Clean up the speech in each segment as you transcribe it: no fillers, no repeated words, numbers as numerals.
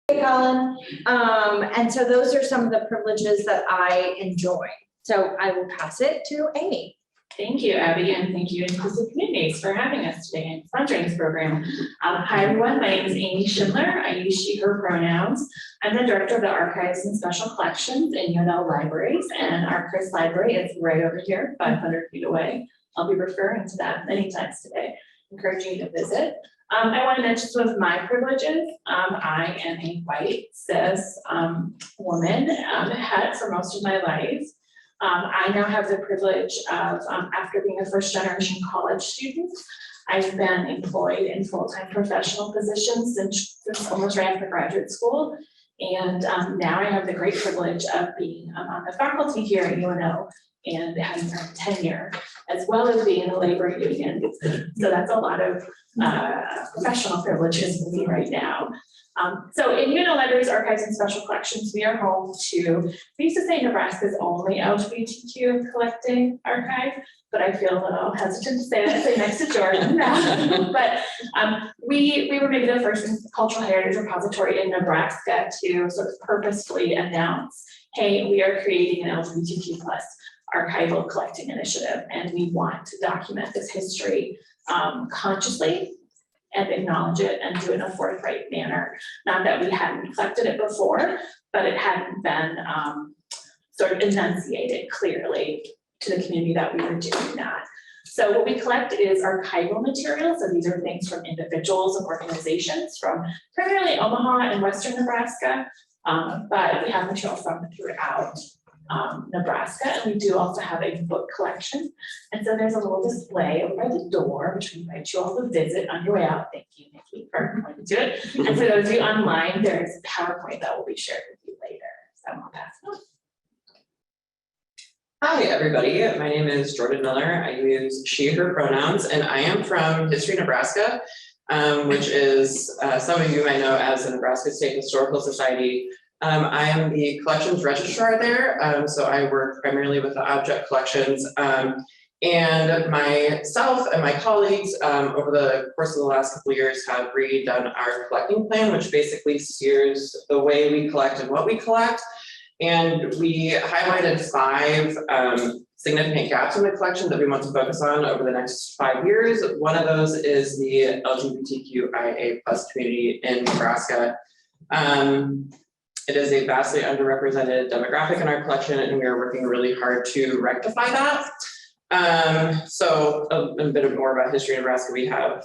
Colin. And so those are some of the privileges that I enjoy. So I will pass it to Amy. Thank you, Abby, and thank you, Inclusive Communities, for having us today and sponsoring this program. Hi, everyone. My name is Amy Schindler. I use she, her pronouns. I'm the director of the Archives and Special Collections in UNL Libraries, and our Chris Library is right over here, 500 feet away. I'll be referring to that many times today, encouraging you to visit. I want to mention some of my privileges. I am a white, cis woman, het for most of my life. I now have the privilege of, after being a first-generation college student, I've been employed in full-time professional positions since almost right after graduate school. And now I have the great privilege of being on the faculty here at UNO and having earned tenure, as well as being in the labor union. So that's a lot of professional privileges for me right now. So in UNO Libraries, Archives, and Special Collections, we are home to, we used to say Nebraska's only LGBTQ collecting archive, but I feel a little hesitant to say that, say next to Jordan now. But we were maybe the first cultural heritage repository in Nebraska to sort of purposefully announce, hey, we are creating an LGBTQ+ archival collecting initiative, and we want to document this history consciously and acknowledge it and do it in a forthright manner. Not that we hadn't collected it before, but it hadn't been sort of enunciated clearly to the community that we were doing that. So what we collect is archival material. So these are things from individuals and organizations from primarily Omaha and Western Nebraska, but we have material from throughout Nebraska, and we do also have a book collection. And so there's a little display over by the door, which we invite you all to visit on your way out. Thank you, Nikki, for pointing to it. And for those of you online, there's a PowerPoint that will be shared with you later. So I'll pass it on. Hi, everybody. My name is Jordan Miller. I use she, her pronouns, and I am from History, Nebraska, which is, some of you might know as the Nebraska State Historical Society. I am the collections registrar there, so I work primarily with the object collections, and myself and my colleagues over the course of the last couple of years have redone our collecting plan, which basically steers the way we collect and what we collect. And we highlighted 5 significant gaps in the collection that we want to focus on over the next 5 years. One of those is the LGBTQIA+ community in Nebraska. It is a vastly underrepresented demographic in our collection, and we are working really hard to rectify that. So a bit more about History Nebraska. We have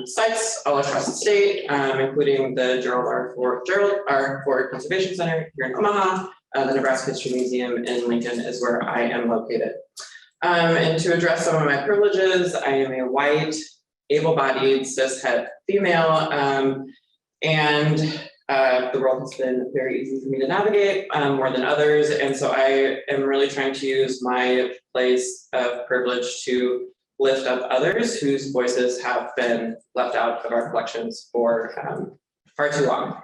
sites all across the state, including the Gerald R. Ford Conservation Center here in Omaha. The Nebraska History Museum in Lincoln is where I am located. And to address some of my privileges, I am a white, able-bodied, cis-het female, and the world has been very easy for me to navigate, more than others. And so I am really trying to use my place of privilege to lift up others whose voices have been left out of our collections for far too long.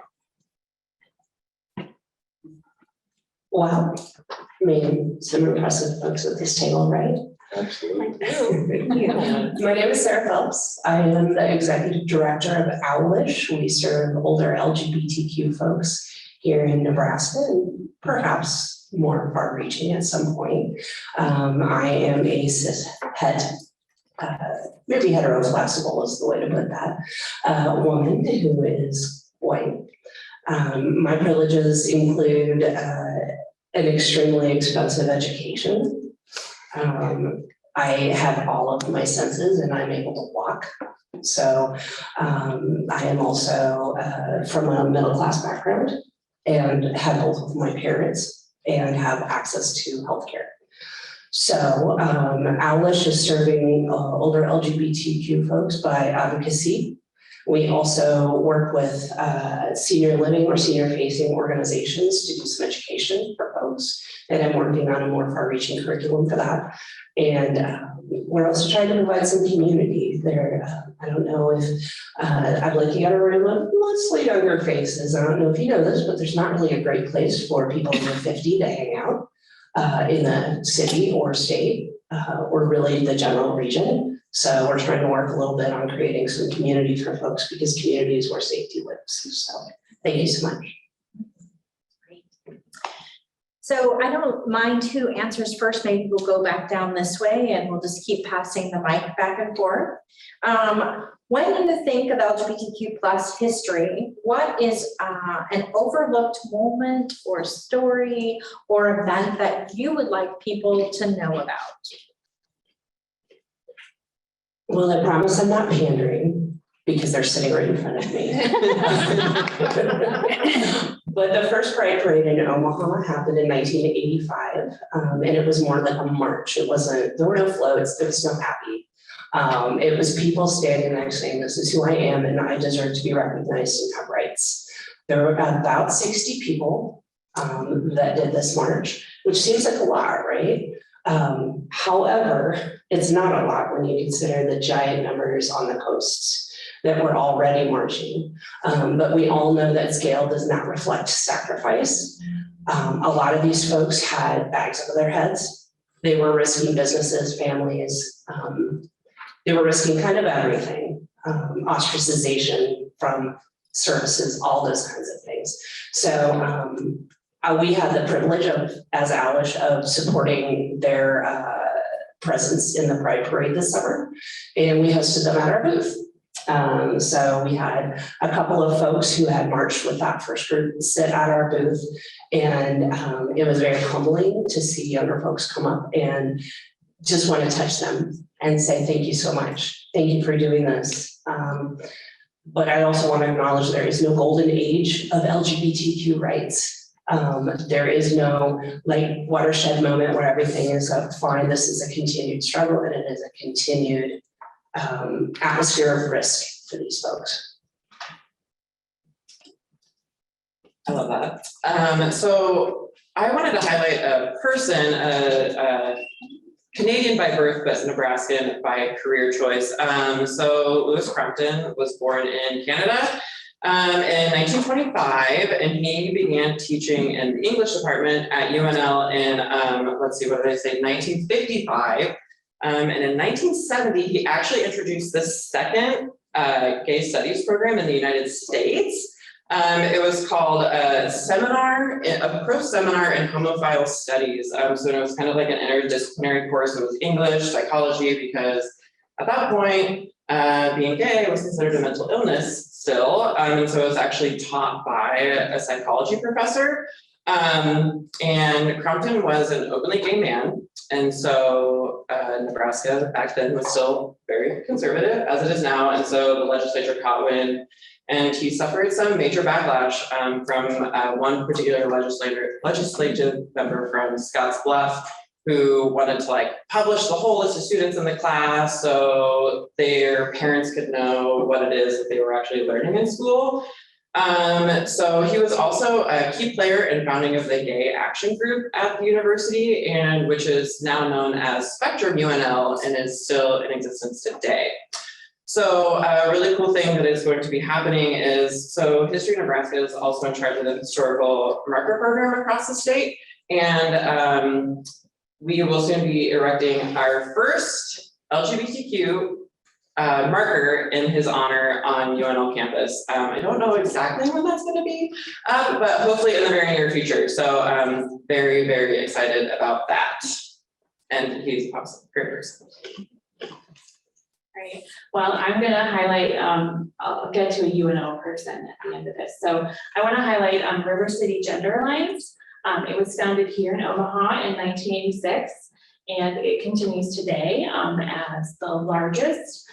Wow, I mean, some impressive folks at this table, right? Absolutely. Thank you. My name is Sarah Phelps. I am the executive director of Outlish. We serve older LGBTQ folks here in Nebraska and perhaps more far-reaching at some point. I am a cis-het, maybe heteroflexible is the way to put that, woman who is white. My privileges include an extremely expensive education. I have all of my senses and I'm able to walk. So I am also from a middle-class background and have both of my parents and have access to healthcare. So Outlish is serving older LGBTQ folks by advocacy. We also work with senior living or senior facing organizations to do some education for folks. And I'm working on a more far-reaching curriculum for that. And we're also trying to provide some community there. I don't know if I'm looking at a room of mostly younger faces. I don't know if you know this, but there's not really a great place for people over 50 to hang out in the city or state or really the general region. So we're trying to work a little bit on creating some community for folks because community is where safety lives. So Thank you so much. So I don't mind who answers first. Maybe we'll go back down this way and we'll just keep passing the mic back and forth. When you think of LGBTQ plus history, what is an overlooked moment or story or event that you would like people to know about? Well, I promise I'm not pandering because they're sitting right in front of me. But the first Pride Parade in Omaha happened in 1985, and it was more like a march. There were no floats, there was no Abbi. It was people standing there saying, this is who I am and I deserve to be recognized and have rights. There were about 60 people that did this march, which seems like a lot, right? However, it's not a lot when you consider the giant numbers on the coasts that were already marching. But we all know that scale does not reflect sacrifice. A lot of these folks had bags over their heads. They were risking businesses, families. They were risking kind of everything, ostracization from services, all those kinds of things. So we had the privilege of, as Alish, of supporting their presence in the Pride Parade this summer, and we hosted them at our booth. So we had a couple of folks who had marched with that first group sit at our booth, and it was very humbling to see younger folks come up and just want to touch them and say, thank you so much. Thank you for doing this. But I also want to acknowledge there is no golden age of LGBTQ rights. There is no like watershed moment where everything is fine. This is a continued struggle, and it is a continued atmosphere of risk for these folks. I love that. So I wanted to highlight a person, a Canadian by birth, but Nebraskan by career choice. So Louis Crumpton was born in Canada in 1925, and he began teaching in the English department at UNL in, let's see, what did I say, 1955. And in 1970, he actually introduced the second gay studies program in the United States. It was called a pro seminar in homophile studies. So it was kind of like an interdisciplinary course. It was English, psychology, because at that point, being gay was considered a mental illness still. And so it was actually taught by a psychology professor. And Crumpton was an openly gay man. And so Nebraska back then was still very conservative, as it is now. And so the legislature caught wind, and he suffered some major backlash from one particular legislative member from Scotts Bluff, who wanted to like publish the whole list of students in the class so their parents could know what it is that they were actually learning in school. So he was also a key player in founding of the Gay Action Group at the university, and which is now known as Spectrum UNL and is still in existence today. So a really cool thing that is going to be happening is, so History Nebraska is also in charge of the historical marker program across the state, and we will soon be erecting our first LGBTQ marker in his honor on UNL campus. I don't know exactly when that's going to be, but hopefully in the very near future. So I'm very, very excited about that. And he's awesome, great person. Great. Well, I'm going to highlight, I'll get to a UNO person at the end of this. So I want to highlight River City Gender Alliance. It was founded here in Omaha in 1986, and it continues today as the largest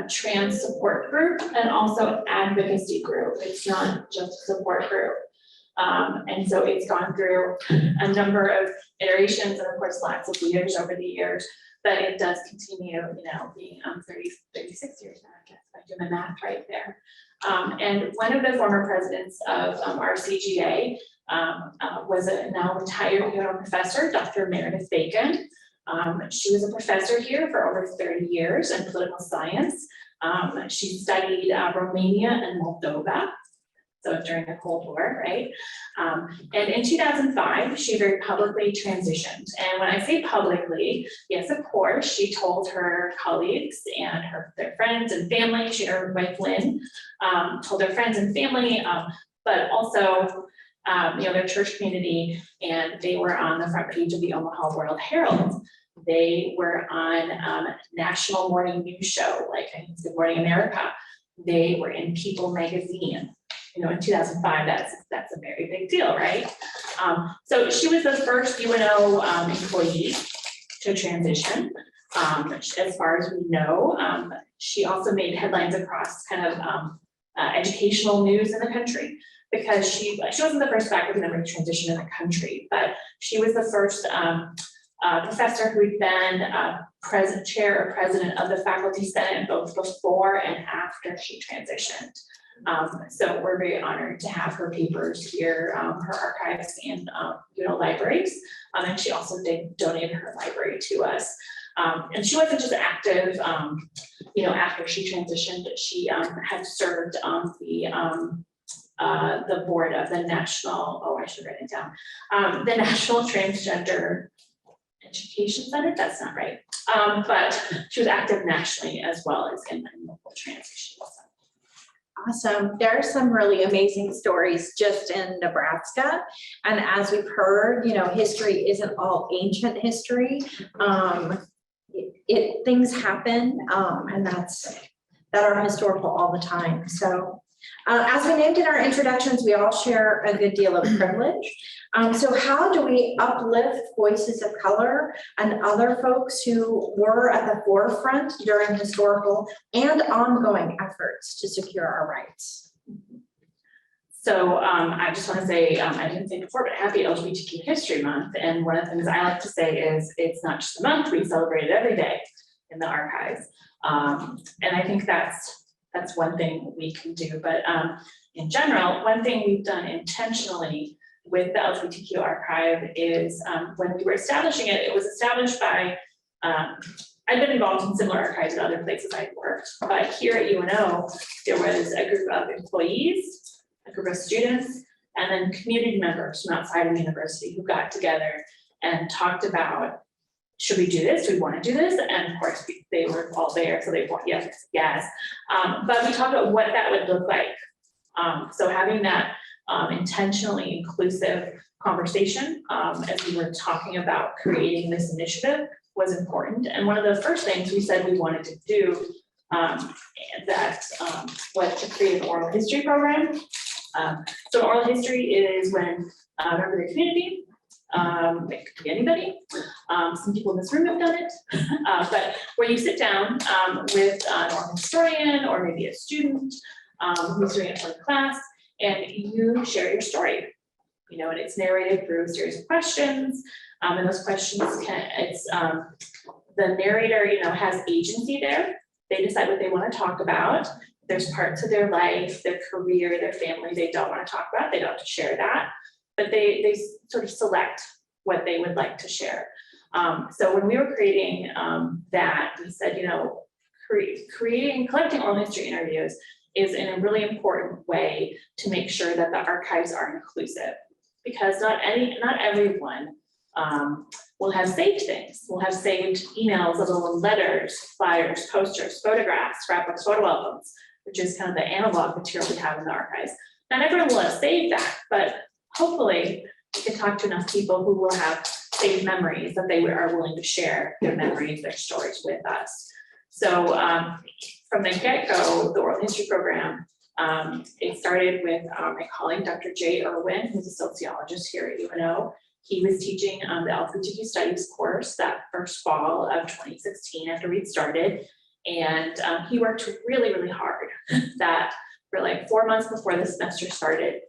trans support group and also advocacy group. It's not just a support group. And so it's gone through a number of iterations and of course lots of leaders over the years, but it does continue, being 36 years now, I guess, if I do my math right there. And one of the former presidents of our CGA was a now retired professor, Dr. Meredith Bacon. She was a professor here for over 30 years in political science. She studied Romania and Moldova. So during the Cold War, right? And in 2005, she very publicly transitioned. And when I say publicly, yes, of course, she told her colleagues and their friends and family, she and her wife Lynn, told their friends and family, but also their church community, and they were on the front page of the Omaha World Herald. They were on national morning news show, like I think it's Good Morning America. They were in People magazine. In 2005, that's a very big deal, right? So she was the first UNO employee to transition. As far as we know, she also made headlines across kind of educational news in the country, because she wasn't the first faculty member to transition in the country, but she was the first professor who'd been chair or president of the faculty senate both before and after she transitioned. So we're very honored to have her papers here, her archives and libraries. And she also donated her library to us. And she wasn't just active, after she transitioned. She had served on the board of the National, I should write it down, the National Transgender Education Center. That's not right. But she was active nationally as well as in local transitions. Awesome. There are some really amazing stories just in Nebraska. And as we've heard, history isn't all ancient history. Things happen, and that are historical all the time. So as we named in our introductions, we all share a good deal of privilege. So how do we uplift voices of color and other folks who were at the forefront during historical and ongoing efforts to secure our rights? So I just want to say, I didn't say before, but happy LGBTQ History Month. And one of the things I like to say is it's not just a month, we celebrate it every day in the archives. And I think that's one thing we can do. But in general, one thing we've done intentionally with the LGBTQ archive is when we were establishing it, it was established by, I've been involved in similar archives at other places I've worked, but here at UNO, there was a group of employees, a group of students, and then community members from outside of the university who got together and talked about, should we do this? Do we want to do this? And of course, they were all there, so they want yes. But we talked about what that would look like. So having that intentionally inclusive conversation as we were talking about creating this initiative was important. And one of the first things we said we wanted to do was to create an oral history program. So oral history is when a member of the community, it could be anybody, some people in this room have done it, but where you sit down with an oral historian or maybe a student who's doing it for the class, and you share your story, and it's narrated through a series of questions, and those questions the narrator, has agency there. They decide what they want to talk about. There's parts of their life, their career, their family they don't want to talk about. They don't have to share that, but they sort of select what they would like to share. So when we were creating that, we said, collecting oral history interviews is in a really important way to make sure that the archives are inclusive, because not everyone will have saved things. We'll have saved emails, little letters, flyers, posters, photographs, scrapbooks, photo albums, which is kind of the analog material we have in the archives. Not everyone will have saved that, but hopefully we can talk to enough people who will have saved memories that they are willing to share their memories, their stories with us. So from the get-go, the oral history program, it started with my colleague, Dr. Jay Irwin, who's a sociologist here at UNO. He was teaching the LGBTQ studies course that first fall of 2016 after we'd started. And he worked really, really hard for like 4 months before the semester started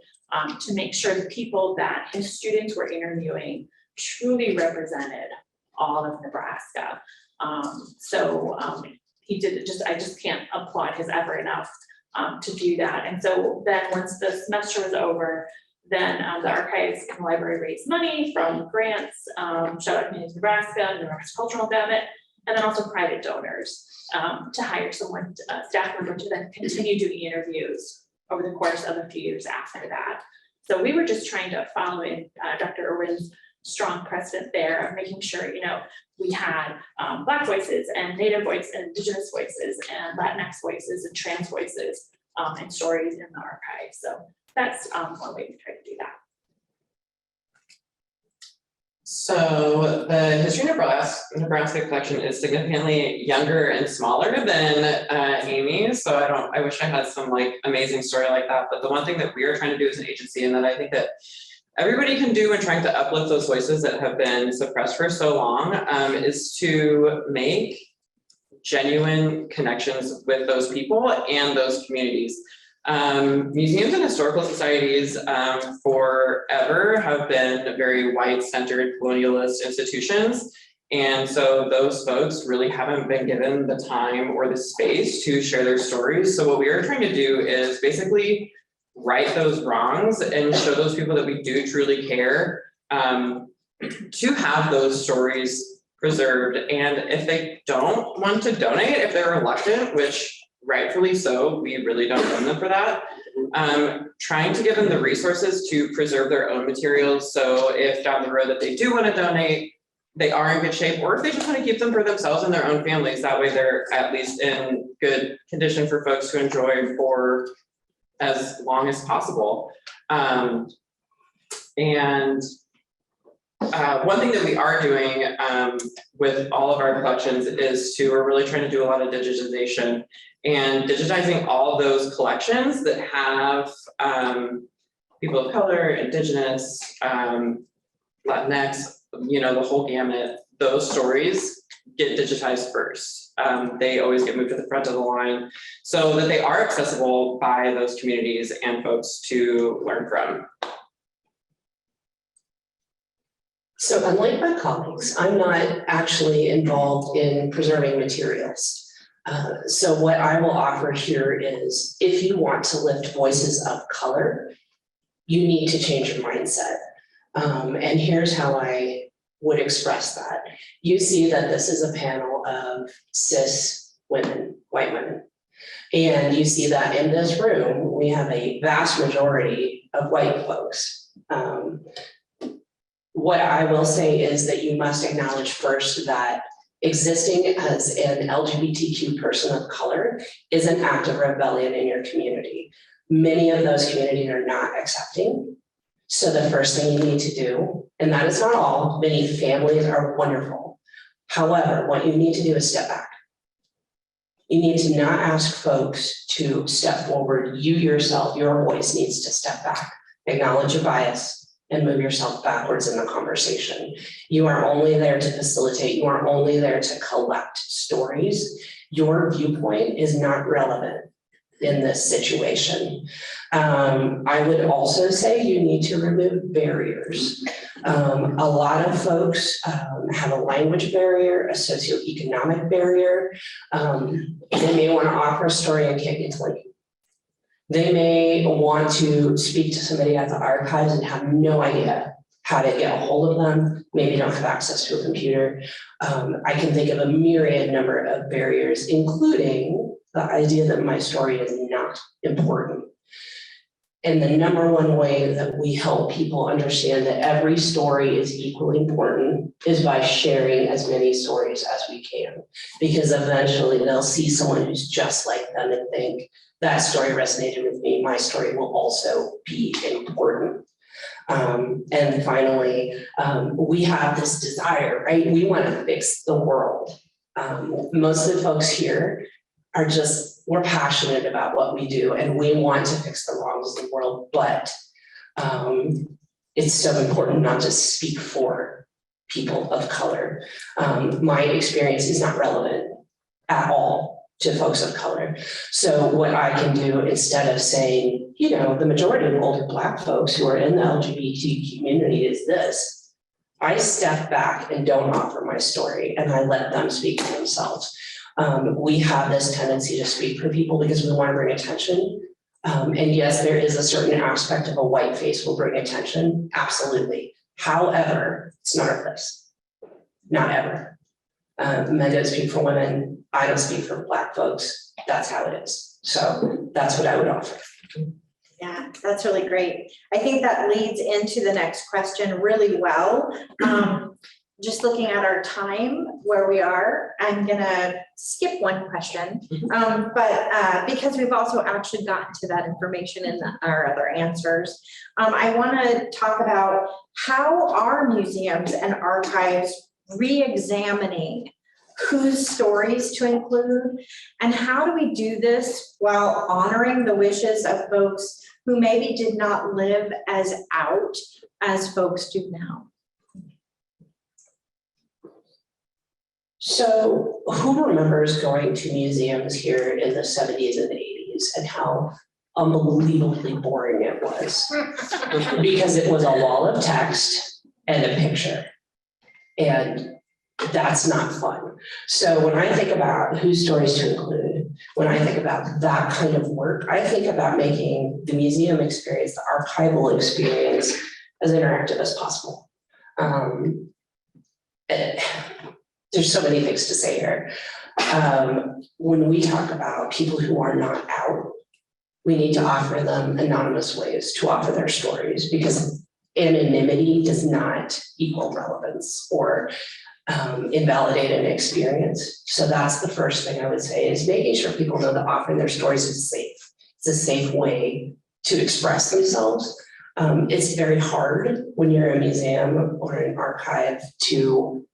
to make sure the people that his students were interviewing truly represented all of Nebraska. He did it I just can't applaud his effort enough to do that. And so then once the semester was over, then the archives and the library raised money from grants, shout out Panelists, Nebraska, Nebraska Cultural Endowment, and then also private donors to hire someone, a staff member, to then continue doing interviews over the course of a few years after that. So we were just trying to follow in Dr. Irwin's strong precedent there of making sure, we had Black voices and Native voices and Indigenous voices and Latinx voices and trans voices and stories in the archive. So that's one way we try to do that. So the History Nebraska collection is significantly younger and smaller than Amy's. So I wish I had some like amazing story like that. But the one thing that we are trying to do as an agency, and that I think that everybody can do in trying to uplift those voices that have been suppressed for so long, is to make genuine connections with those people and those communities. Museums and historical societies forever have been very white-centered colonialist institutions. And so those folks really haven't been given the time or the space to share their stories. So what we are trying to do is basically right those wrongs and show those people that we do truly care, to have those stories preserved. And if they don't want to donate, if they're reluctant, which rightfully so, we really don't blame them for that, trying to give them the resources to preserve their own materials. So if down the road that they do want to donate, they are in good shape, or if they just want to keep them for themselves and their own families, that way they're at least in good condition for folks to enjoy for as long as possible. One thing that we are doing with all of our collections is we're really trying to do a lot of digitization and digitizing all those collections that have people of color, Indigenous, Latinx, the whole gamut. Those stories get digitized first. They always get moved to the front of the line so that they are accessible by those communities and folks to learn from. So unlike my colleagues, I'm not actually involved in preserving materials. So what I will offer here is, if you want to lift voices of color, you need to change your mindset. And here's how I would express that. You see that this is a panel of cis women, white women. And you see that in this room, we have a vast majority of white folks. What I will say is that you must acknowledge first that existing as an LGBTQ person of color is an act of rebellion in your community. Many of those communities are not accepting. So the first thing you need to do, and that is not all, many families are wonderful. However, what you need to do is step back. You need to not ask folks to step forward. You yourself, your voice needs to step back, acknowledge your bias, and move yourself backwards in the conversation. You are only there to facilitate. You are only there to collect stories. Your viewpoint is not relevant in this situation. I would also say you need to remove barriers. A lot of folks have a language barrier, a socioeconomic barrier. They may want to offer a story and can't get to link. They may want to speak to somebody at the archives and have no idea how to get a hold of them, maybe don't have access to a computer. I can think of a myriad number of barriers, including the idea that my story is not important. And the number one way that we help people understand that every story is equally important is by sharing as many stories as we can, because eventually they'll see someone who's just like them and think, that story resonated with me, my story will also be important. And finally, we have this desire, right? We want to fix the world. Most of the folks here are we're passionate about what we do and we want to fix the wrongs of the world, but it's so important not to speak for people of color. My experience is not relevant at all to folks of color. So what I can do, instead of saying, the majority of older Black folks who are in the LGBT community is this, I step back and don't offer my story and I let them speak for themselves. We have this tendency to speak for people because we want to bring attention. And yes, there is a certain aspect of a white face will bring attention, absolutely. However, it's not our place, not ever. Men don't speak for women, I don't speak for Black folks, that's how it is. So that's what I would offer. Yeah, that's really great. I think that leads into the next question really well. Just looking at our time where we are, I'm gonna skip one question. But because we've also actually gotten to that information in our other answers, I wanna talk about how are museums and archives re-examining whose stories to include, and how do we do this while honoring the wishes of folks who maybe did not live as out as folks do now? So who remembers going to museums here in the 70s and 80s and how unbelievably boring it was? Because it was a wall of text and a picture. And that's not fun. So when I think about whose stories to include, when I think about that kind of work, I think about making the museum experience, the archival experience, as interactive as possible. There's so many things to say here. When we talk about people who are not out, we need to offer them anonymous ways to offer their stories, because anonymity does not equal relevance or invalidate an experience. So that's the first thing I would say, is making sure people know that offering their stories is safe. It's a safe way to express themselves. It's very hard when you're a museum or an archive to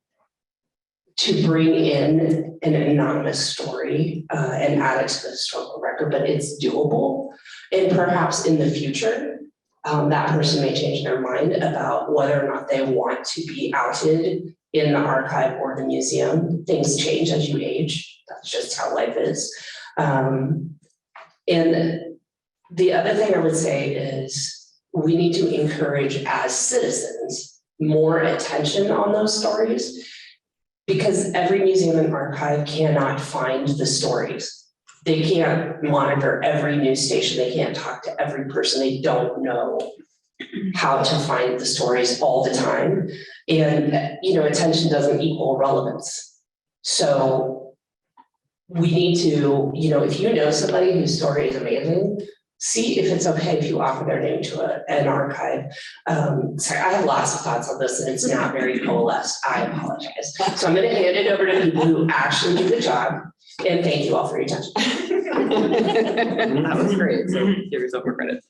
bring in an anonymous story and add it to the historical record, but it's doable. And perhaps in the future, that person may change their mind about whether or not they want to be outed in the archive or the museum. Things change as you age. That's just how life is. And the other thing I would say is we need to encourage, as citizens, more attention on those stories, because every museum and archive cannot find the stories. They can't monitor every news station. They can't talk to every person. They don't know how to find the stories all the time. And, attention doesn't equal relevance. So we need to, if you know somebody whose story is amazing, see if it's okay if you offer their name to an archive. Sorry, I have lots of thoughts on this and it's not very coalesced. I apologize. So I'm going to hand it over to people who actually do the job. And thank you all for your attention. That was great. So give yourself more credit.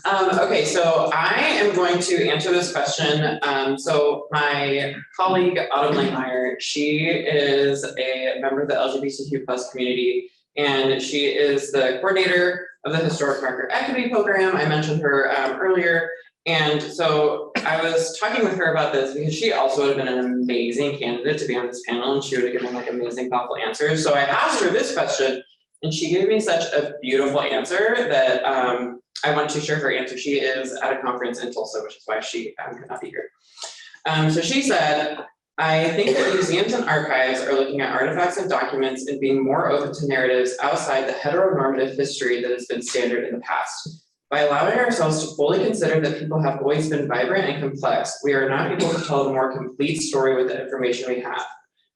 Okay, so I am going to answer this question. So my colleague, Leinmeyer, she is a member of the LGBTQ+ community, and she is the coordinator of the Historic Record Equity Program. I mentioned her earlier. And so I was talking with her about this because she also would have been an amazing candidate to be on this panel, and she would have given amazing, thoughtful answers. So I asked her this question, and she gave me such a beautiful answer that I want to share her answer. She is at a conference in Tulsa, which is why she could not be here. So she said, I think that museums and archives are looking at artifacts and documents and being more open to narratives outside the heteronormative history that has been standard in the past. By allowing ourselves to fully consider that people have always been vibrant and complex, we are now able to tell a more complete story with the information we have.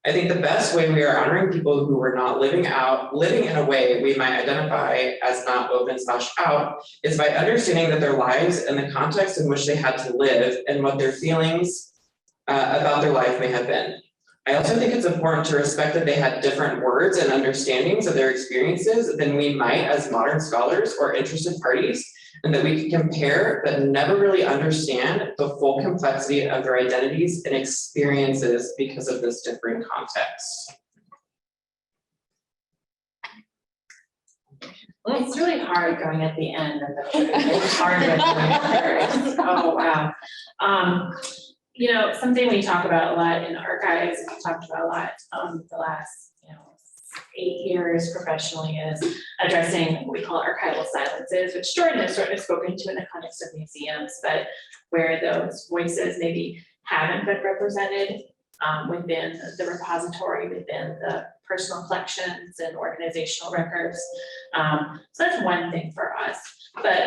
I think the best way we are honoring people who were not living in a way we might identify as not open/out, is by understanding that their lives and the context in which they had to live and what their feelings about their life may have been. I also think it's important to respect that they had different words and understandings of their experiences than we might as modern scholars or interested parties, and that we can compare but never really understand the full complexity of their identities and experiences because of this different context. Well, it's really hard going at the end of the it's hard with the oh wow. Something we talk about a lot in archives, and we've talked about a lot the last 8 years professionally, is addressing what we call archival silences, which Jordan has sort of spoken to in the context of museums, but where those voices maybe haven't been represented within the repository, within the personal collections and organizational records. So that's one thing for us. But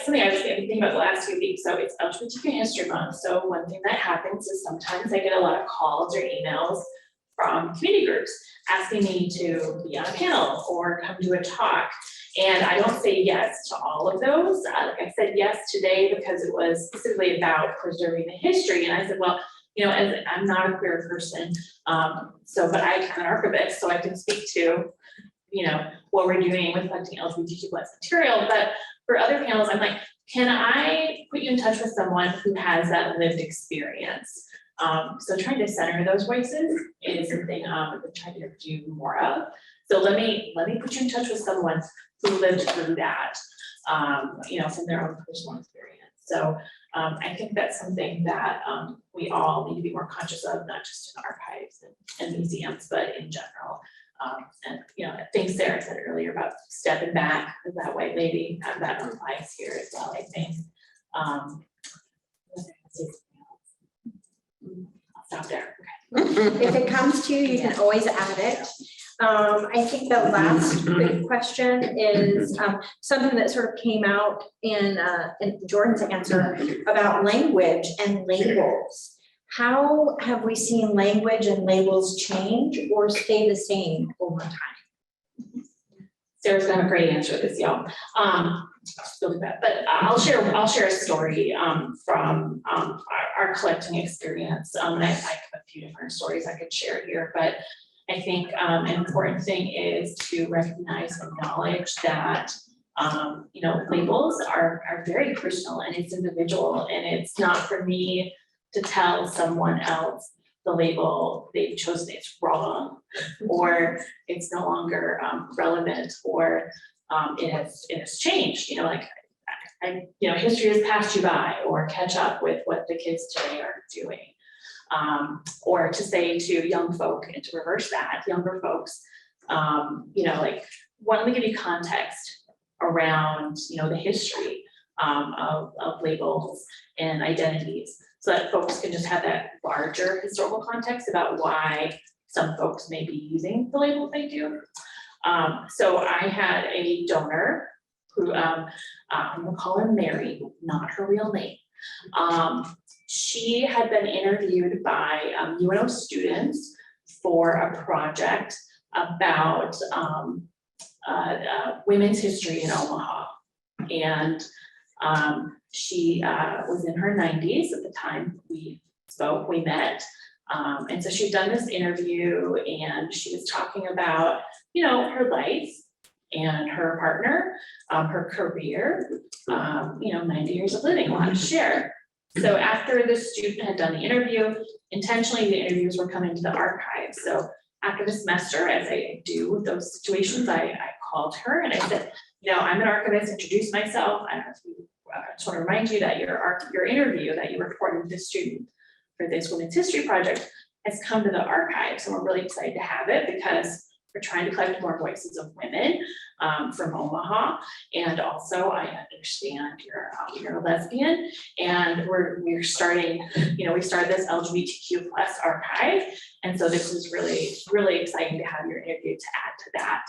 something I was thinking about the last few weeks, so it's LGBTQ History Month. So one thing that happens is sometimes I get a lot of calls or emails from community groups asking me to be on a panel or come to a talk. And I don't say yes to all of those. Like I said yes today because it was specifically about preserving the history. And I said, well, you know, as I'm not a queer person, but I'm an archivist, so I can speak to, you know, what we're doing with collecting LGBTQ+ material. But for other panels, I'm like, can I put you in touch with someone who has that lived experience? So trying to center those voices is something I've been trying to do more of. So let me put you in touch with someone who lived through that, you know, from their own personal experience. So I think that's something that we all need to be more conscious of, not just in archives and museums, but in general. And you know, things Sarah said earlier about stepping back as that white lady, that applies here as well, I think. I'll stop there. Okay. If it comes to you, you can always add it. I think the last big question is something that sort of came out in Jordan's answer about language and labels. How have we seen language and labels change or stay the same over time? Sarah's got a great answer to this, y'all. Really bad, but I'll share a story from our collecting experience. And I have a few different stories I could share here, but I think an important thing is to recognize and acknowledge that you know, labels are very personal and it's individual, and it's not for me to tell someone else the label they've chosen is wrong, or it's no longer relevant, or it has changed. You know, like you know, history has passed you by, or catch up with what the kids today are doing. Or to say to young folk, and to reverse that, younger folks, you know, like, let me give you context around, you know, the history of labels and identities, so that folks can just have that larger historical context about why some folks may be using the labels they do. So I had a donor who, I'm gonna call her Mary, not her real name. She had been interviewed by UNO students for a project about women's history in Omaha. And she was in her 90s at the time we met. And so she'd done this interview, and she was talking about, you know, her life and her partner, her career, you know, 90 years of living, a lot to share. So after the student had done the interview, intentionally the interviews were coming to the archive. So after the semester, as I do with those situations, I called her and I said, you know, I'm an archivist, introduced myself. I just want to remind you that your interview that you reported to the student for this women's history project has come to the archive. So we're really excited to have it, because we're trying to collect more voices of women from Omaha. And also I understand you're a lesbian, and we're starting, you know, we started this LGBTQ+ archive. And so this is really, really exciting to have your interview to add to that.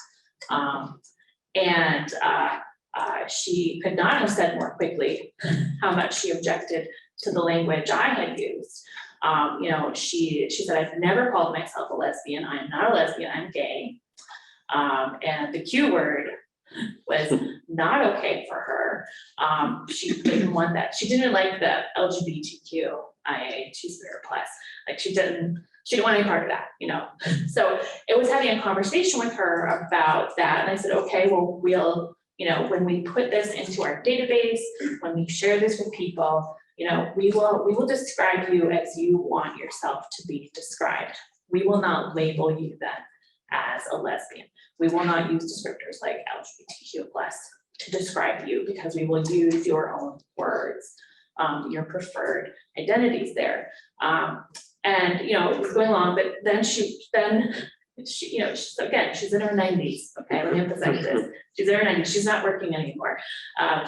She could not have said more quickly how much she objected to the language I had used. You know, she said, I've never called myself a lesbian. I am not a lesbian, I'm gay. And the Q word was not okay for her. She didn't want that. She didn't like the LGBTQIA, two-spirit plus. Like she didn't want any part of that, you know. So it was having a conversation with her about that. And I said, okay, well, we'll, you know, when we put this into our database, when we share this with people, you know, we will describe you as you want yourself to be described. We will not label you then as a lesbian. We will not use descriptors like LGBTQ+ to describe you, because we will use your own words, your preferred identities there. And you know, it was going along, but then she, you know, she's in her 90s. Okay, let me emphasize this. She's in her 90s. She's not working anymore.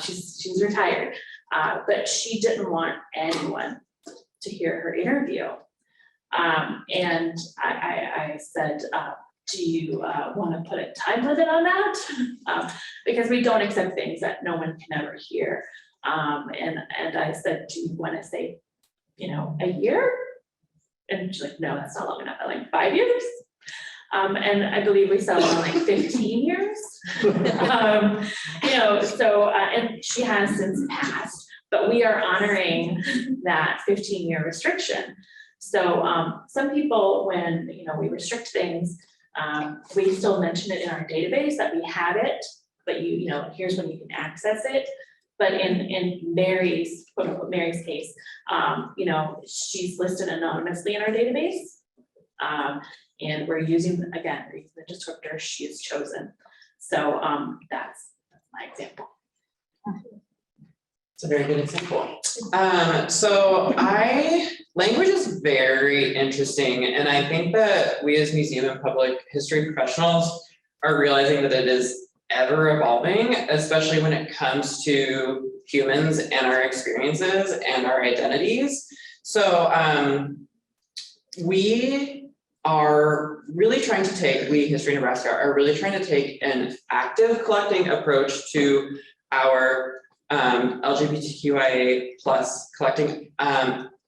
She's retired. But she didn't want anyone to hear her interview. And I said, do you want to put a time limit on that? Because we don't accept things that no one can ever hear. And I said, do you want to say, you know, a year? And she's like, no, that's not long enough. I'm like, 5 years? And I believe we settled on like 15 years. And she has since passed, but we are honoring that 15-year restriction. So some people, when, we restrict things, we still mention it in our database that we have it, but here's when you can access it. But in Mary's, quote unquote, Mary's case, she's listed anonymously in our database. And we're using the descriptor she's chosen. So that's my example. It's a very good example. Language is very interesting, and I think that we as museum and public history professionals are realizing that it is ever evolving, especially when it comes to humans and our experiences and our identities. So we are really trying to take, we History Nebraska are really trying to take an active collecting approach to our LGBTQIA plus collecting.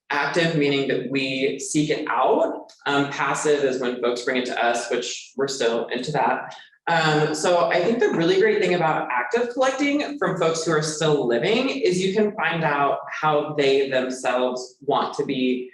Active meaning that we seek it out. Passive is when folks bring it to us, which we're still into that. So I think the really great thing about active collecting from folks who are still living is you can find out how they themselves want to be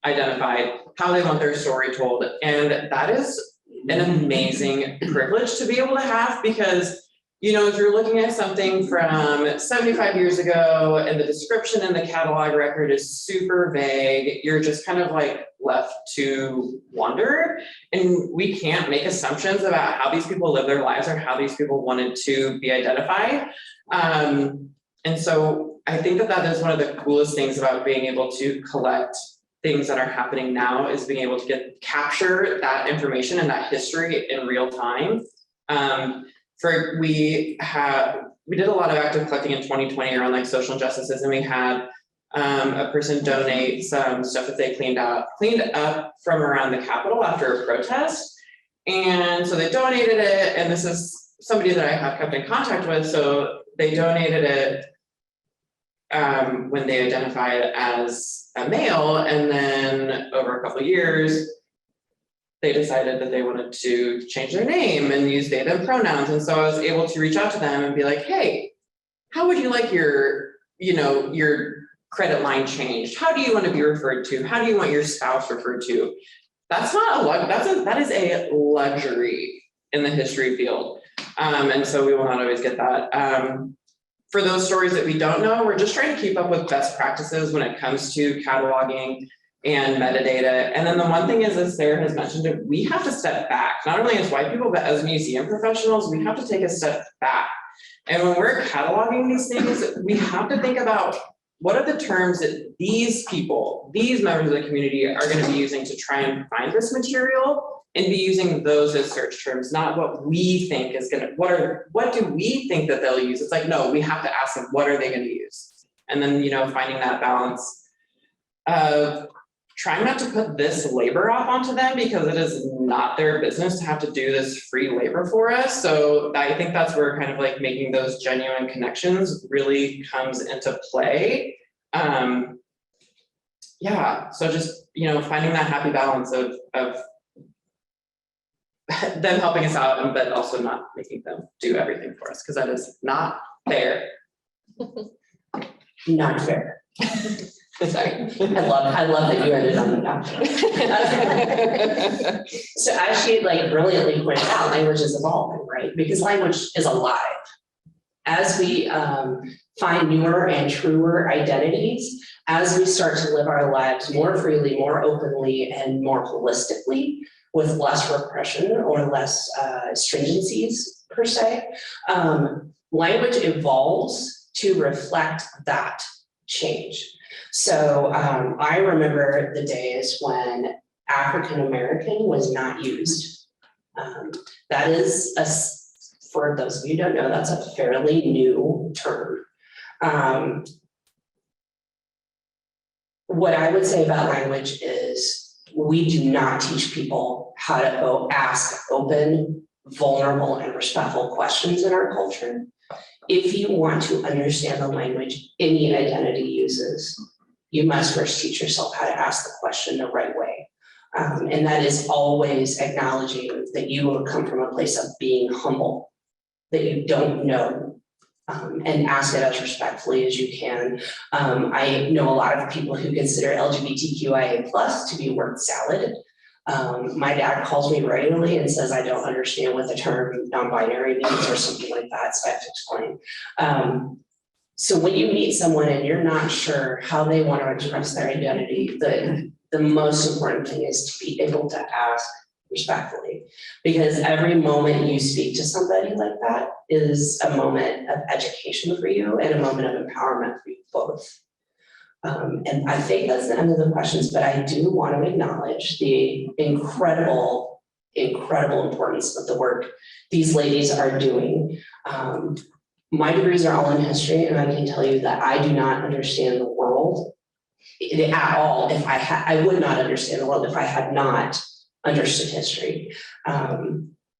identified, how they want their story told. And that is an amazing privilege to be able to have, because if you're looking at something from 75 years ago and the description in the catalog record is super vague, you're just kind of like left to wonder. And we can't make assumptions about how these people live their lives or how these people wanted to be identified. And so I think that is one of the coolest things about being able to collect things that are happening now, is being able to capture that information and that history in real time. We did a lot of active collecting in 2020 around like social injustices, and we had a person donate some stuff that they cleaned up from around the Capitol after a protest. And so they donated it, and this is somebody that I have kept in contact with. So they donated it when they identified as a male, and then over a couple of years, they decided that they wanted to change their name and use they, them pronouns. And so I was able to reach out to them and be like, hey, how would you like your credit line changed? How do you want to be referred to? How do you want your spouse referred to? That's not that is a luxury in the history field. And so we will not always get that. For those stories that we don't know, we're just trying to keep up with best practices when it comes to cataloging and metadata. And then the one thing is, as Sarah has mentioned, we have to step back, not only as white people, but as museum professionals, we have to take a step back. And when we're cataloging these things, we have to think about what are the terms that these people, these members of the community are going to be using to try and find this material, and be using those as search terms, not what we think is going to, what do we think that they'll use? It's like, no, we have to ask them, what are they going to use? And then, finding that balance of trying not to put this labor off onto them, because it is not their business to have to do this free labor for us. So I think that's where kind of like making those genuine connections really comes into play. So just, finding that happy balance of them helping us out, but also not making them do everything for us, because that is not fair. Not fair. Sorry. I love that you ended on the doctor. So as she brilliantly pointed out, language is evolving, right? Because language is alive. As we find newer and truer identities, as we start to live our lives more freely, more openly, and more holistically, with less repression or less stringencies per se, language evolves to reflect that change. So I remember the days when African American was not used. That is, for those of you who don't know, that's a fairly new term. What I would say about language is we do not teach people how to ask open, vulnerable, and respectful questions in our culture. If you want to understand the language any identity uses, you must first teach yourself how to ask the question the right way. And that is always acknowledging that you will come from a place of being humble, that you don't know, and ask it as respectfully as you can. I know a lot of people who consider LGBTQIA plus to be word salad. My dad calls me regularly and says I don't understand what the term non-binary means or something like that, so I have to explain. So when you meet someone and you're not sure how they want to express their identity, the most important thing is to be able to ask respectfully, because every moment you speak to somebody like that is a moment of education for you and a moment of empowerment for you both. And I think that's the end of the questions, but I do want to acknowledge the incredible importance of the work these ladies are doing. My degrees are all in history, and I can tell you that I do not understand the world at all. I would not understand the world if I had not understood history.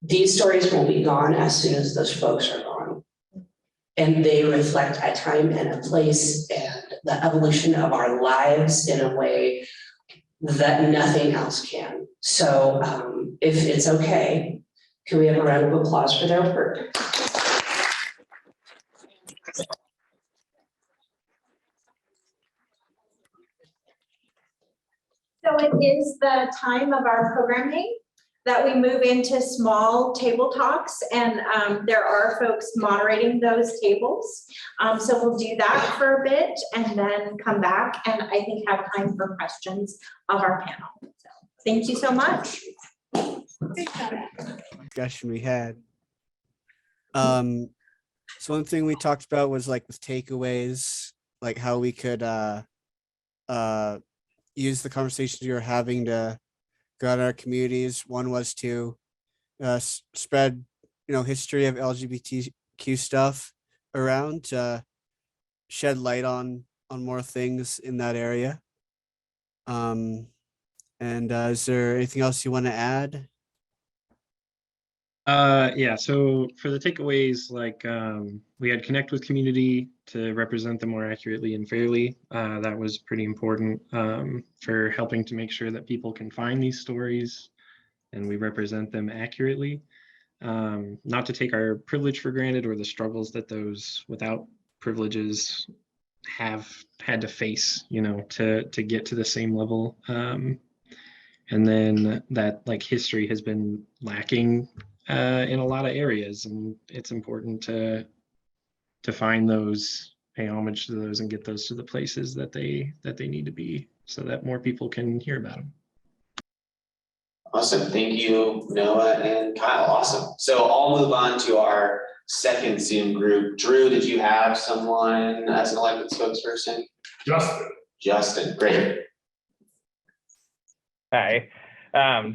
These stories will be gone as soon as those folks are gone. And they reflect a time and a place and the evolution of our lives in a way that nothing else can. So if it's okay, can we have a round of applause for their work? So it is the time of our programming that we move into small table talks, and there are folks moderating those tables. So we'll do that for a bit and then come back and I think have time for questions of our panel. So thank you so much. Discussion we had. So one thing we talked about was like with takeaways, like how we could use the conversations we were having to go out in our communities. One was to spread, history of LGBTQ stuff around, to shed light on more things in that area. And is there anything else you want to add? Yeah, so for the takeaways, like we had connect with community to represent them more accurately and fairly. That was pretty important for helping to make sure that people can find these stories and we represent them accurately. Not to take our privilege for granted or the struggles that those without privileges have had to face, to get to the same level. And then that like history has been lacking in a lot of areas, and it's important to find those, pay homage to those, and get those to the places that they need to be, so that more people can hear about them. Awesome, thank you, Noah and Kyle. Awesome. So I'll move on to our second Zoom group. Drew, did you have someone as an elected spokesperson? Justin, great. Hi.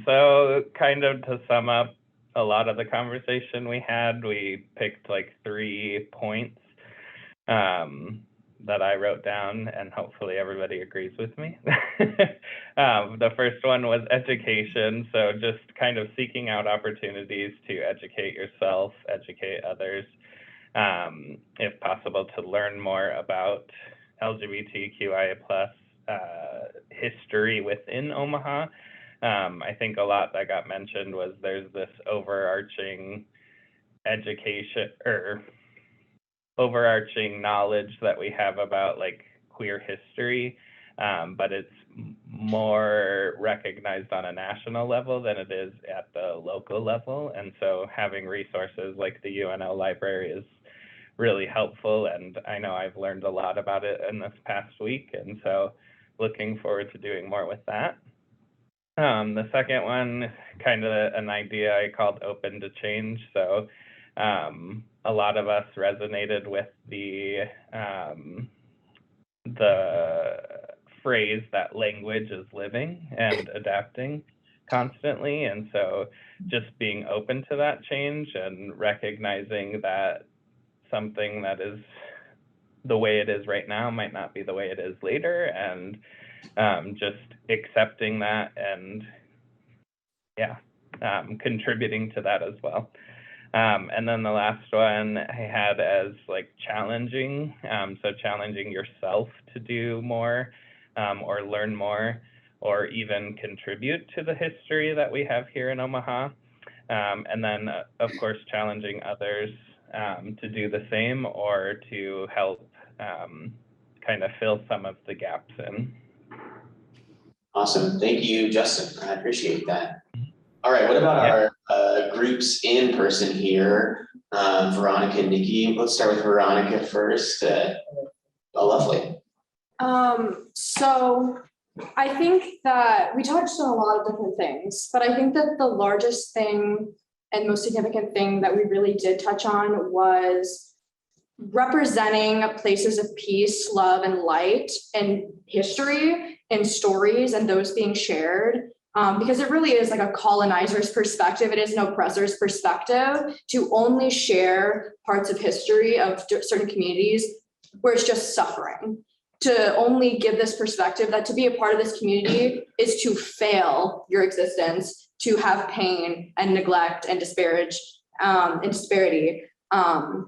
So kind of to sum up a lot of the conversation we had, we picked like 3 points that I wrote down, and hopefully everybody agrees with me. The first one was education. So just kind of seeking out opportunities to educate yourself, educate others, if possible, to learn more about LGBTQIA+ history within Omaha. I think a lot that got mentioned was there's this overarching education or overarching knowledge that we have about like queer history, but it's more recognized on a national level than it is at the local level. And so having resources like the UNO library is really helpful, and I know I've learned a lot about it in this past week, and so looking forward to doing more with that. The second one, kind of an idea I called open to change. So a lot of us resonated with the phrase that language is living and adapting constantly. And so just being open to that change and recognizing that something that is the way it is right now might not be the way it is later, and just accepting that and contributing to that as well. And then the last one I had as like challenging, so challenging yourself to do more or learn more, or even contribute to the history that we have here in Omaha. And then, of course, challenging others to do the same or to help kind of fill some of the gaps in. Awesome. Thank you, Justin. I appreciate that. All right, what about our groups in person here? Veronica and Nikki. Let's start with Veronica first. Lovely. So I think that we touched on a lot of different things, but I think that the largest thing and most significant thing that we really did touch on was representing places of peace, love, and light and history and stories and those being shared. Because it really is like a colonizer's perspective. It is an oppressor's perspective to only share parts of history of certain communities where it's just suffering. To only give this perspective that to be a part of this community is to fail your existence, to have pain and neglect and disparity.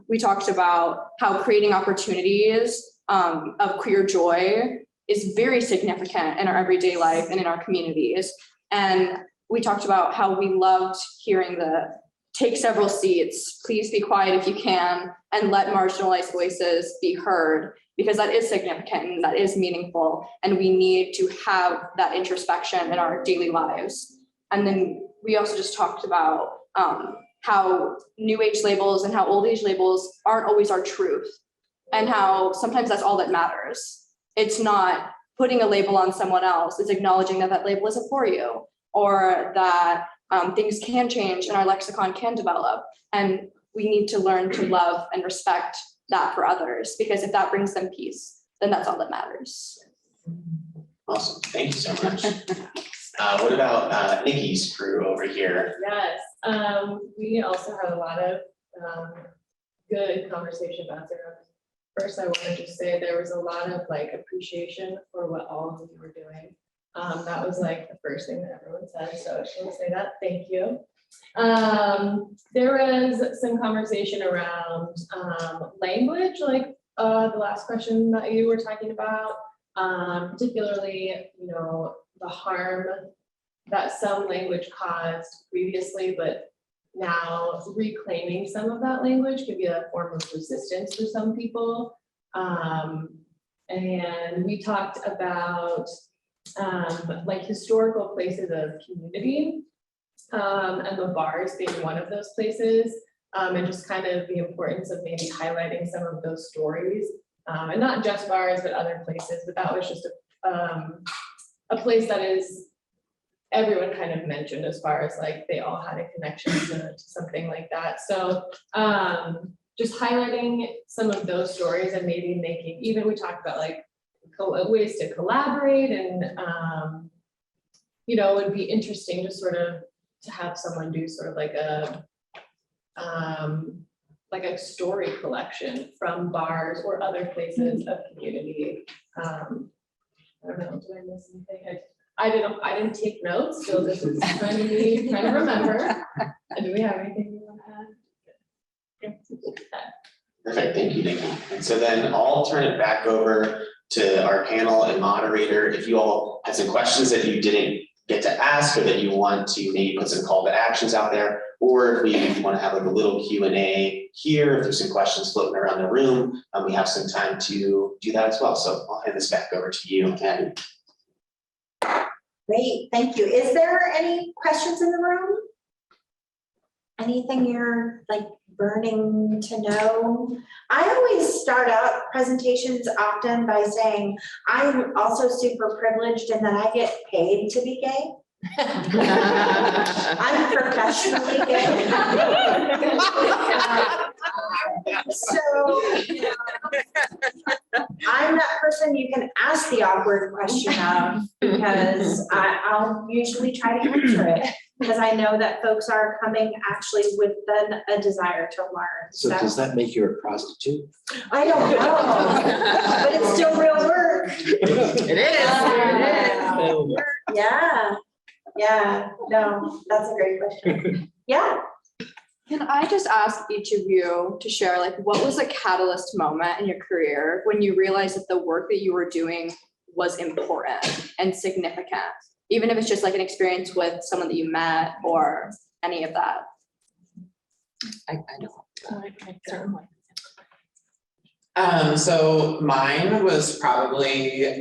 We talked about how creating opportunities of queer joy is very significant in our everyday life and in our communities. And we talked about how we loved hearing the take several seats, please be quiet if you can, and let marginalized voices be heard, because that is significant and that is meaningful. And we need to have that introspection in our daily lives. And then we also just talked about how new age labels and how old age labels aren't always our truth, and how sometimes that's all that matters. It's not putting a label on someone else, it's acknowledging that that label isn't for you, or that things can change and our lexicon can develop. And we need to learn to love and respect that for others, because if that brings them peace, then that's all that matters. Awesome, thank you so much. What about Nikki's crew over here? Yes, we also had a lot of good conversation about it. First, I want to just say there was a lot of like appreciation for what all of you were doing. That was like the first thing that everyone said, so I just want to say that, thank you. There was some conversation around language, like the last question that you were talking about, particularly, you know, the harm that some language caused previously, but now reclaiming some of that language could be a form of resistance for some people. And we talked about like historical places of community, and the bars being one of those places, and just kind of the importance of maybe highlighting some of those stories, and not just bars, but other places. But that was just a place that is everyone kind of mentioned as far as like they all had a connection to something like that. So just highlighting some of those stories and maybe making, even we talked about like ways to collaborate, and you know, it would be interesting to sort of to have someone do sort of like a story collection from bars or other places of community. I don't know, did I miss anything? I didn't take notes, so this is kind of me trying to remember. Do we have anything you want to add? Perfect, thank you, Nikki. And so then I'll turn it back over to our panel and moderator. If you all had some questions that you didn't get to ask, or that you want to maybe put some call to actions out there, or if we want to have like a little Q&A here, if there's some questions floating around the room, we have some time to do that as well. So I'll hand this back over to you, Abbi. Great, thank you. Is there any questions in the room? Anything you're like burning to know? I always start out presentations often by saying, I'm also super privileged in that I get paid to be gay. I'm professionally gay. So, you know, I'm that person you can ask the awkward question of, because I'll usually try to answer it, because I know that folks are coming actually with then a desire to learn. So does that make you a prostitute? I don't know, but it's still real work. It is. Yeah, no, that's a great question. Yeah. Can I just ask each of you to share, like, what was a catalyst moment in your career when you realized that the work that you were doing was important and significant, even if it's just like an experience with someone that you met or any of that. I know. So mine was probably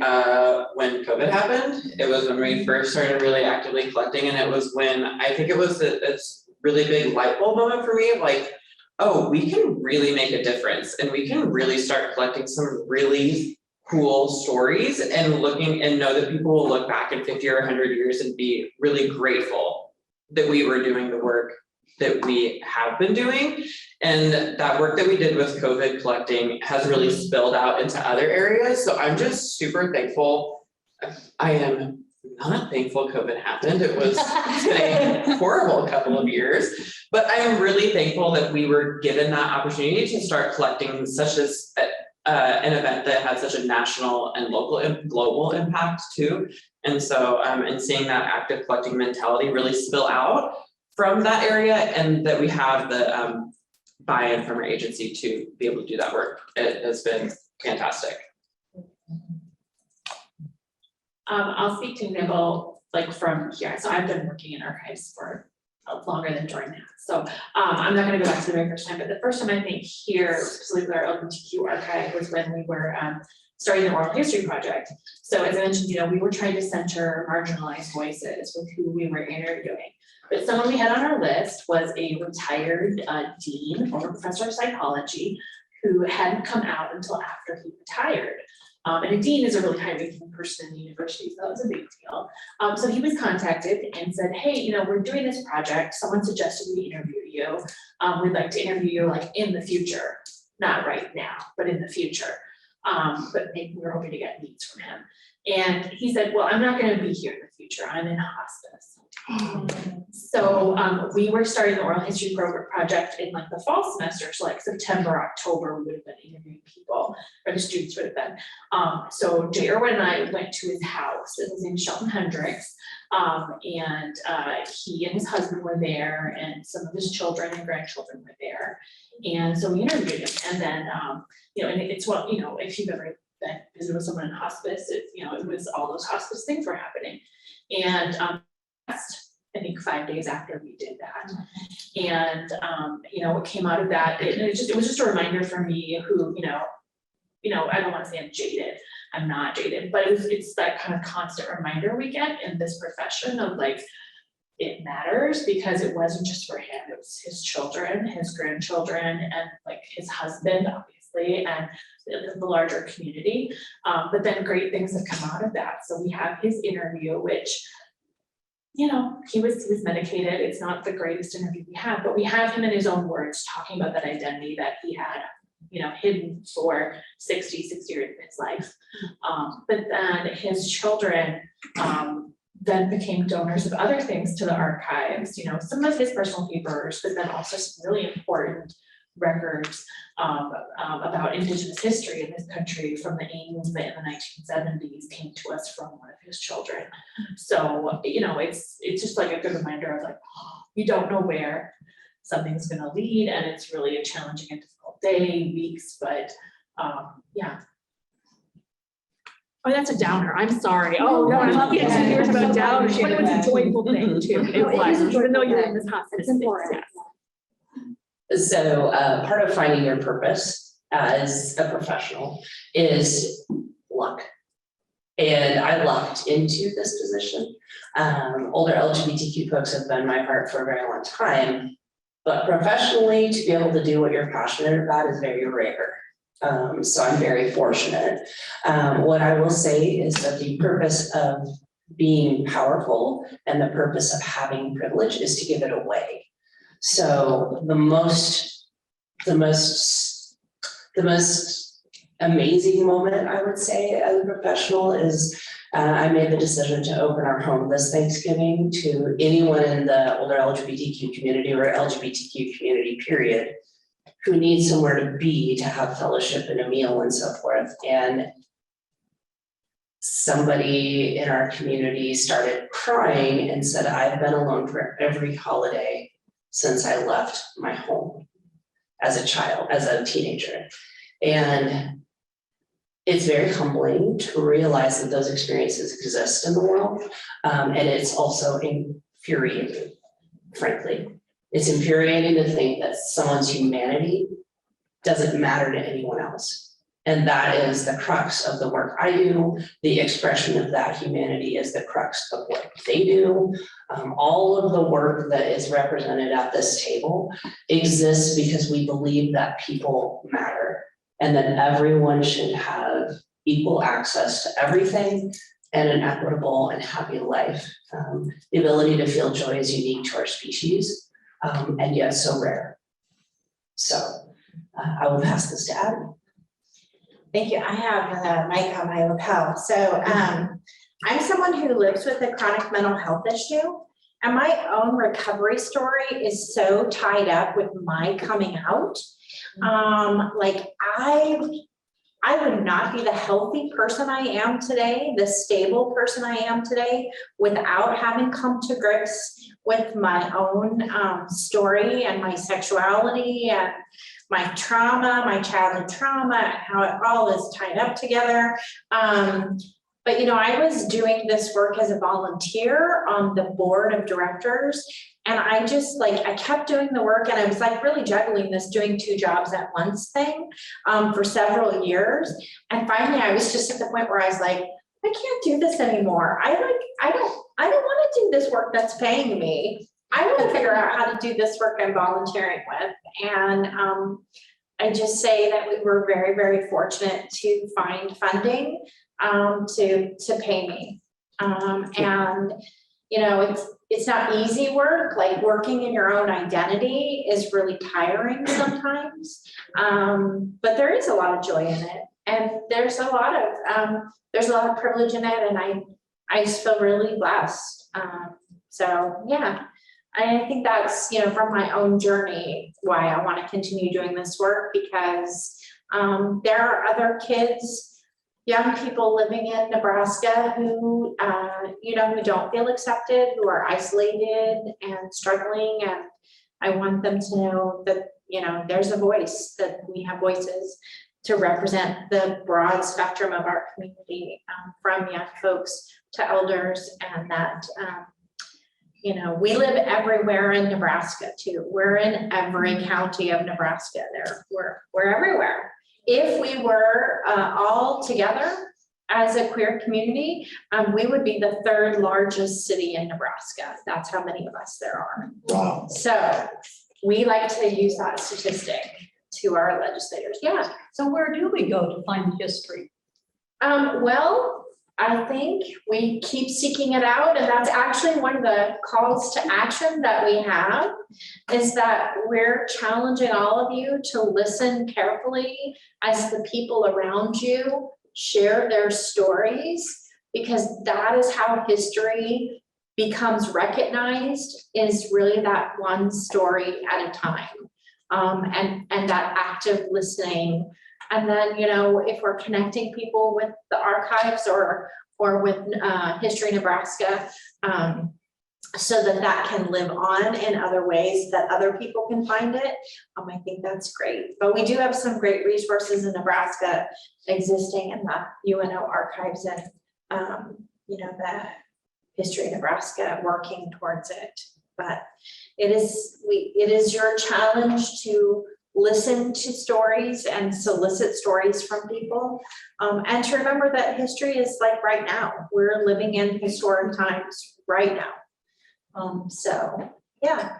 when COVID happened. It was when we first started really actively collecting, and it was when I think it was a really big light bulb moment for me of like, oh, we can really make a difference, and we can really start collecting some really cool stories and looking and know that people will look back in 50 or 100 years and be really grateful that we were doing the work that we have been doing. And that work that we did with COVID collecting has really spilled out into other areas. So I'm just super thankful. I am not thankful COVID happened. It's been a horrible couple of years, but I am really thankful that we were given that opportunity to start collecting such as an event that had such a national and local and global impact too. And so and seeing that active collecting mentality really spill out from that area, and that we have the buy-in from our agency to be able to do that work. It has been fantastic. I'll speak to an example like from here. So I've been working in archives for longer than Jordan has. So I'm not going to go back to the very first time, but the first time I think here, specifically with our LGBTQ archive, was when we were starting the oral history project. So as I mentioned, we were trying to center marginalized voices with who we were interviewing. But someone we had on our list was a retired dean, former professor of psychology, who hadn't come out until after he retired. And a dean is a really high-ranking person in the university, so that was a big deal. So he was contacted and said, hey, we're doing this project. Someone suggested we interview you. We'd like to interview you like in the future, not right now, but in the future. But maybe we're hoping to get leads from him. And he said, well, I'm not going to be here in the future. I'm in hospice. So we were starting the oral history project in like the fall semester, so like September, October, we would have been interviewing people, or the students would have been. So J. Irwin and I went to his house. His name is Shelton Hendricks, and he and his husband were there, and some of his children and grandchildren were there. And so we interviewed him, and then and it's what if you've ever been visited with someone in hospice, it was all those hospice things were happening, and I think 5 days after we did that. And what came out of that, it was just a reminder for me who, I don't want to say I'm jaded. I'm not jaded, but it's that kind of constant reminder we get in this profession of like, it matters, because it wasn't just for him, it was his children, his grandchildren, and like his husband, obviously, and the larger community. But then great things have come out of that. So we have his interview, which he was medicated. It's not the greatest interview we have, but we have him in his own words talking about that identity that he had, hidden for 60 years of his life. But then his children then became donors of other things to the archives, some of his personal papers, but then also some really important records about Indigenous history in this country from the 80s and the 1970s came to us from one of his children. So, it's just like a good reminder of like, you don't know where something's going to lead, and it's really a challenging and difficult day, weeks, but yeah. Oh, that's a downer. I'm sorry. Oh, no, I'm not getting to hear about downer, but it was a joyful thing too. It was, even though you're in this hospital. It's important. So part of finding your purpose as a professional is luck. And I lucked into this position. Older LGBTQ folks have been my heart for a very long time, but professionally to be able to do what you're passionate about is very rare. So I'm very fortunate. What I will say is that the purpose of being powerful and the purpose of having privilege is to give it away. So the most amazing moment, I would say, as a professional is I made the decision to open our home this Thanksgiving to anyone in the older LGBTQ community or LGBTQ community, period, who needs somewhere to be, to have fellowship and a meal and so forth. And somebody in our community started crying and said, I've been alone for every holiday since I left my home as a child, as a teenager. And it's very humbling to realize that those experiences exist in the world. And it's also infuriating, frankly. It's infuriating to think that someone's humanity doesn't matter to anyone else. And that is the crux of the work I do. The expression of that humanity is the crux of what they do. All of the work that is represented at this table exists because we believe that people matter and that everyone should have equal access to everything and an equitable and happy life. The ability to feel joy is unique to our species, and yet so rare. So I will pass this to Abbi. Thank you. I have a mic on my lapel. So I'm someone who lives with a chronic mental health issue, and my own recovery story is so tied up with my coming out. Like I would not be the healthy person I am today, the stable person I am today, without having come to grips with my own story and my sexuality and my trauma, my childhood trauma, and how it all is tied up together. But you know, I was doing this work as a volunteer on the board of directors, and I just I kept doing the work, and I was like really juggling this doing 2 jobs at once thing for several years. And finally I was just at the point where I was like, I can't do this anymore. I don't want to do this work that's paying me. I want to figure out how to do this work I'm volunteering with. And I just say that we were very, very fortunate to find funding to pay me. And you know, it's not easy work. Like working in your own identity is really tiring sometimes. But there is a lot of joy in it, and there's a lot of privilege in it, and I just feel really blessed. So yeah, I think that's, you know, from my own journey why I want to continue doing this work, because there are other kids, young people living in Nebraska who, you know, who don't feel accepted, who are isolated and struggling. And I want them to know that, you know, there's a voice, that we have voices to represent the broad spectrum of our community, from young folks to elders, and that, you know, we live everywhere in Nebraska too. We're in every county of Nebraska. We're everywhere. If we were all together as a queer community, we would be the 3rd largest city in Nebraska. That's how many of us there are. Wow. So we like to use that statistic to our legislators. Yeah. So where do we go to find history? Well, I think we keep seeking it out, and that's actually one of the calls to action that we have, is that we're challenging all of you to listen carefully as the people around you share their stories, because that is how history becomes recognized, is really that one story at a time, and that active listening. And then, you know, if we're connecting people with the archives or with History Nebraska, so that can live on in other ways that other people can find it, I think that's great. But we do have some great resources in Nebraska existing in the UNO archives, and you know, the History Nebraska working towards it. But it is your challenge to listen to stories and solicit stories from people, and to remember that history is like right now. We're living in historic times right now. So yeah.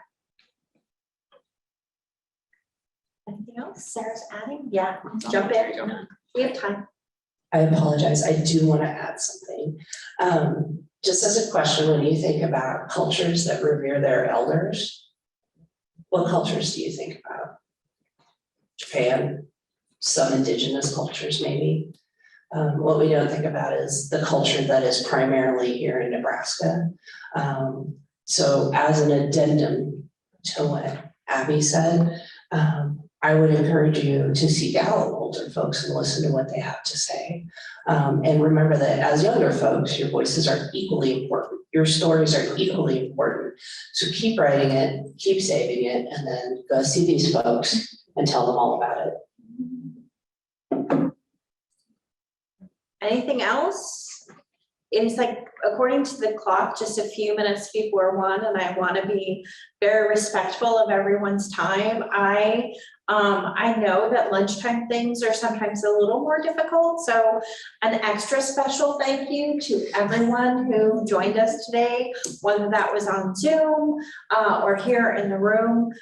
Anything else Sarah's adding? Yeah, jump in. We have time. I apologize. I do want to add something. Just as a question, when you think about cultures that revere their elders, what cultures do you think about? Japan, some indigenous cultures maybe. What we don't think about is the culture that is primarily here in Nebraska. So as an addendum to what Abbi said, I would encourage you to seek out older folks and listen to what they have to say. And remember that as younger folks, your voices are equally important. Your stories are equally important. So keep writing it, keep saving it, and then go see these folks and tell them all about it. Anything else? It's like, according to the clock, just a few minutes before 1, and I want to be very respectful of everyone's time. I know that lunchtime things are sometimes a little more difficult, so an extra special thank you to everyone who joined us today, whether that was on Zoom or here in the room.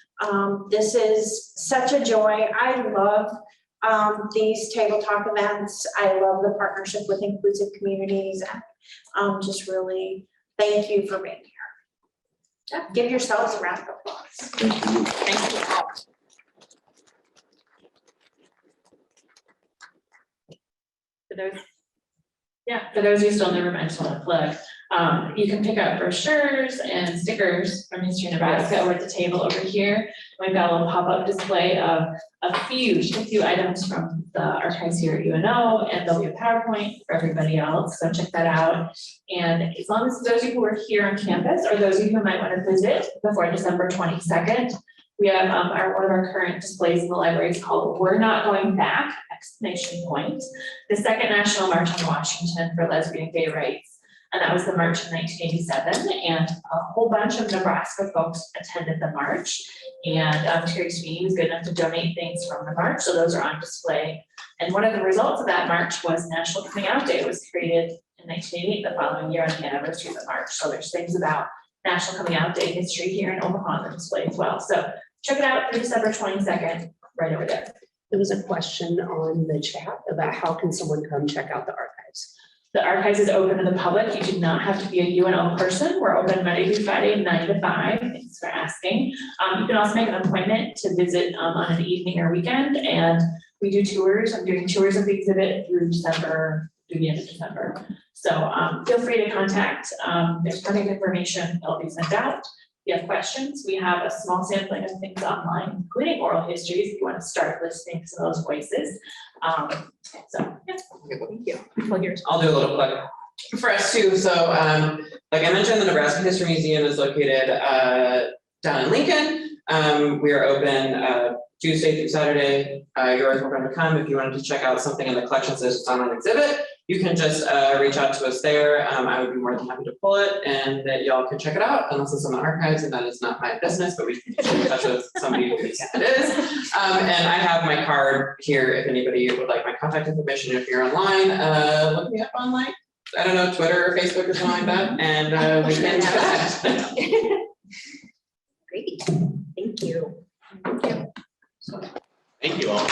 This is such a joy. I love these table talk events. I love the partnership with Inclusive Communities, and just really thank you for being here. Yeah, give yourselves a round of applause. Thank you all. For those who still never mentioned the plug, you can pick up brochures and stickers from History Nebraska over at the table over here. We've got a little pop-up display of a few items from the archives here at UNO, and there'll be a PowerPoint for everybody else, so check that out. And as long as those of you who are here on campus, or those of you who might want to visit before December 22nd, we have one of our current displays in the library is called "We're Not Going Back!" The second National March on Washington for Lesbian and Gay Rights. And that was the march in 1987, and a whole bunch of Nebraska folks attended the march. And Terry Sweeney was good enough to donate things from the march, so those are on display. And one of the results of that march was National Coming Out Day. It was created in 1988, the following year on the anniversary of the march. So there's things about National Coming Out Day history here in Omaha on the display as well. So check it out through December 22nd, right over there. There was a question on the chat about how can someone come check out the archives? The archives is open to the public. You do not have to be a UNO person. We're open Monday through Friday, 9 to 5. Thanks for asking. You can also make an appointment to visit on an evening or weekend, and we do tours. I'm doing tours of the exhibit through the end of December. So feel free to contact. There's contact information that'll be sent out. If you have questions, we have a small sampling of things online, including oral histories, if you want to start listening to some of those voices. So, yeah, thank you. I'll do a little plug for us too. So, like I mentioned, the Nebraska History Museum is located down in Lincoln. We are open Tuesday through Saturday. You're always welcome to come. If you wanted to check out something in the collections that's on an exhibit, you can just reach out to us there. I would be more than happy to pull it, and that y'all can check it out, unless it's on the archives, and that is not my business, but we can get in touch with somebody who thinks it is. And I have my card here if anybody would like my contact information. If you're online, look me up online. I don't know, Twitter or Facebook or something like that, and we can chat. Great, thank you. Thank you all.